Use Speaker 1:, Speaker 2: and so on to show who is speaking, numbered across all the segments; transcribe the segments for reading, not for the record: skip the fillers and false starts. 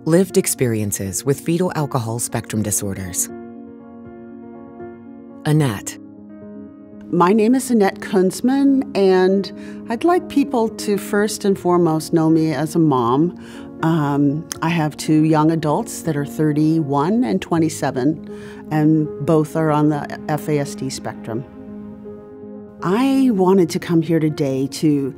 Speaker 1: Lived experiences with fetal alcohol spectrum disorders. Annette.
Speaker 2: My name is Annette Kunzman, and I'd like people to first and foremost know me as a mom. I have two young adults that are 31 and 27, and both are on the FASD spectrum. I wanted to come here today to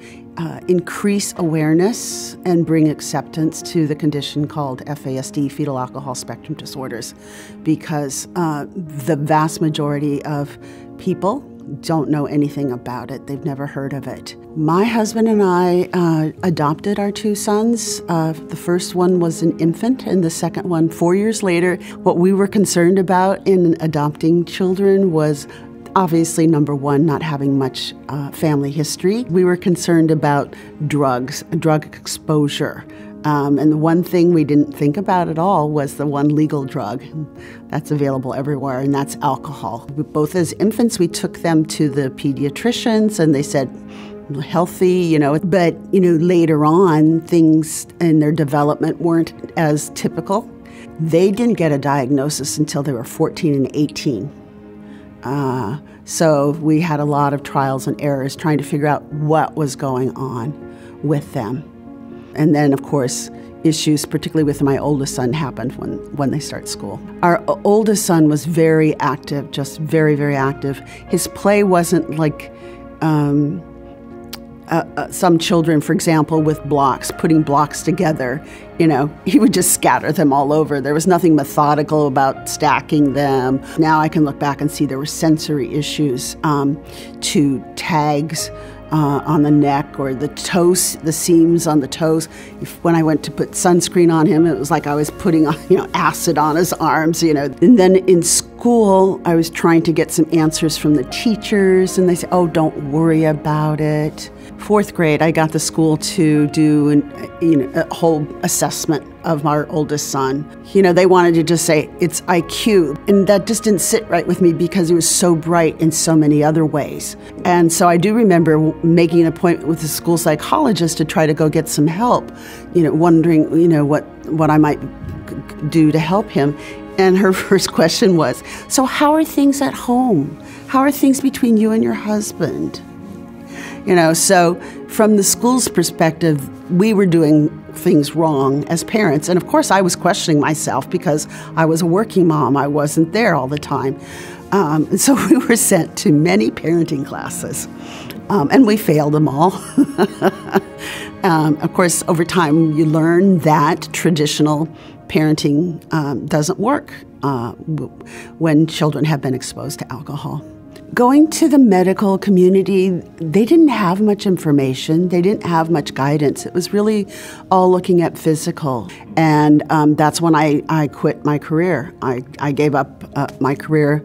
Speaker 2: increase awareness and bring acceptance to the condition called FASD, fetal alcohol spectrum disorders, because the vast majority of people don't know anything about it. They've never heard of it. My husband and I adopted our two sons. The first one was an infant, and the second one 4 years later. What we were concerned about in adopting children was obviously, number one, not having much family history. We were concerned about drugs, drug exposure. And the one thing we didn't think about at all was the one legal drug that's available everywhere, and that's alcohol. Both as infants, we took them to the pediatricians, and they said, healthy, but, later on, things in their development weren't as typical. They didn't get a diagnosis until they were 14 and 18. So we had a lot of trials and errors trying to figure out what was going on with them. And then, of course, issues, particularly with my oldest son, happened when they start school. Our oldest son was very active, just very, very active. His play wasn't like some children, for example, with blocks, putting blocks together. He would just scatter them all over. There was nothing methodical about stacking them. Now I can look back and see there were sensory issues to tags on the neck or the toes, the seams on the toes. When I went to put sunscreen on him, it was like I was putting acid on his arms, And then in school, I was trying to get some answers from the teachers, and they said, oh, don't worry about it. Fourth grade, I got the school to do a whole assessment of our oldest son. They wanted to just say, it's IQ. And that just didn't sit right with me because he was so bright in so many other ways. And so I do remember making an appointment with the school psychologist to try to go get some help, wondering, what I might do to help him. And her first question was, so how are things at home? How are things between you and your husband? So from the school's perspective, we were doing things wrong as parents. And of course, I was questioning myself because I was a working mom. I wasn't there all the time. And so we were sent to many parenting classes, and we failed them all. Of course, over time, you learn that traditional parenting doesn't work when children have been exposed to alcohol. Going to the medical community, they didn't have much information. They didn't have much guidance. It was really all looking at physical. And that's when I quit my career. I gave up my career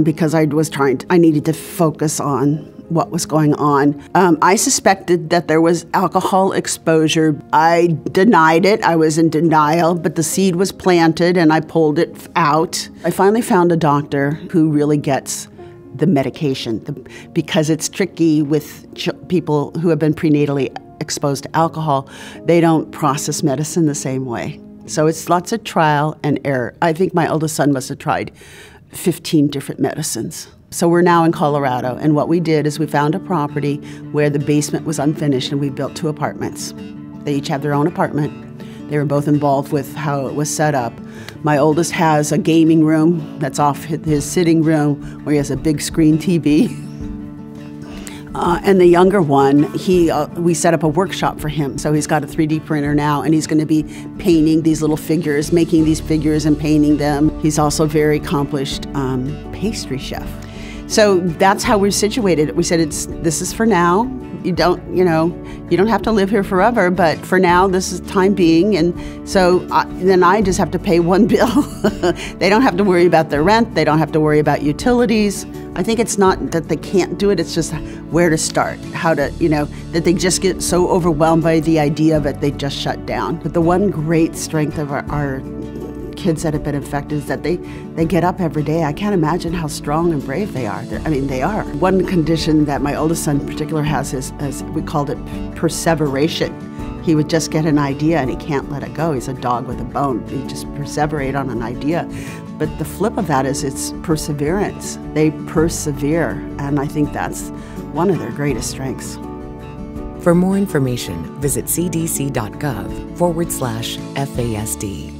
Speaker 2: because I needed to focus on what was going on. I suspected that there was alcohol exposure. I denied it. I was in denial, but the seed was planted and I pulled it out. I finally found a doctor who really gets the medication, because it's tricky with people who have been prenatally exposed to alcohol. They don't process medicine the same way. So it's lots of trial and error. I think my oldest son must have tried 15 different medicines. So we're now in Colorado, and what we did is we found a property where the basement was unfinished, and we built 2 apartments. They each have their own apartment. They were both involved with how it was set up. My oldest has a gaming room that's off his sitting room where he has a big screen TV. And the younger one, we set up a workshop for him. So he's got a 3D printer now, and he's going to be painting these little figures, making these figures and painting them. He's also a very accomplished pastry chef. So that's how we're situated. We said, this is for now. You don't have to live here forever, but for now, this is time being. And so then I just have to pay one bill. They don't have to worry about their rent. They don't have to worry about utilities. I think it's not that they can't do it. It's just where to start, how to, that they just get so overwhelmed by the idea of it, they just shut down. But the one great strength of our kids that have been infected is that they get up every day. I can't imagine how strong and brave they are. They are. One condition that my oldest son in particular has is we called it perseveration. He would just get an idea and he can't let it go. He's a dog with a bone. He just perseverate on an idea. But the flip of that is it's perseverance. They persevere, and I think that's one of their greatest strengths.
Speaker 1: For more information, visit cdc.gov/FASD.